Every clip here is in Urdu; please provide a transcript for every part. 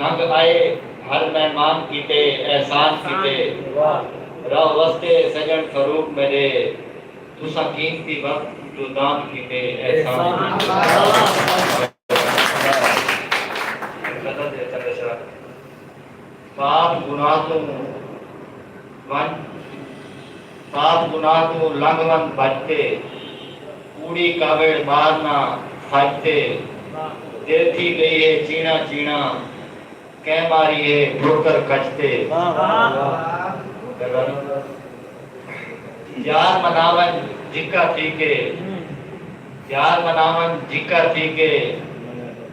رنگ آئے ہر مہمان کیتے احسان کیتے راہ وستے سجن فروغ میرے تسا قیمتی وقت جو دان کیتے احسان پاپ گناہ تو لنگ ون بجتے کوڑی کاوڑ مارنا سجتے دل تھی گئی ہے چینا چینا کہہ ماری ہے ٹھوکر کچتے یار مناون جکا تھی کے یار مناون جکا تھی کے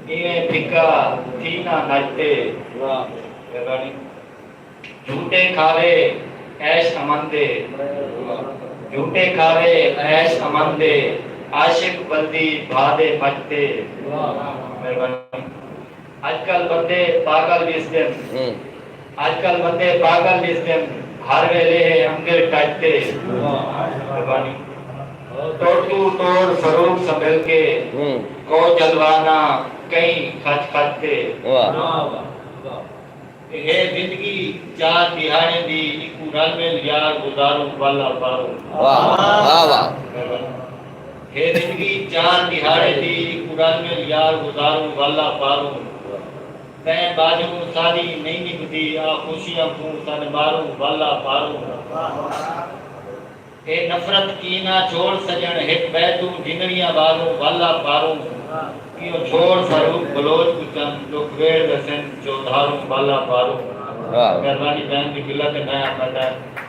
ایویں پھکا تھی نہ نچتے جھوٹے کھاوے ایش امندے جھوٹے کھاوے ایش امندے عاشق بندی بھادے مچتے آج کل بندے پاگل بیستے ہر ویلے انگل ٹچتے توڑ فروغ سنبھل کے کو جلوانا کہیں کھچ کھچتے ہے زندگی چار دہاڑے دی ایک رل مل یار گزاروں والا پاروں ہے زندگی چار دہاڑے دی ایک رل مل یار گزاروں والا پاروں تین باجوں ساری نہیں نکتی آ خوشیاں کو سن ماروں والا پاروں اے نفرت کینا چھوڑ سجن ہٹ بیتوں ڈنگریاں باروں والا پاروں کیوں چھوڑ فروغ بلوچ کچن جو کھویڑ وسن جو دھاروں والا پاروں مہربانی بہن کی قلت ہے میں آپ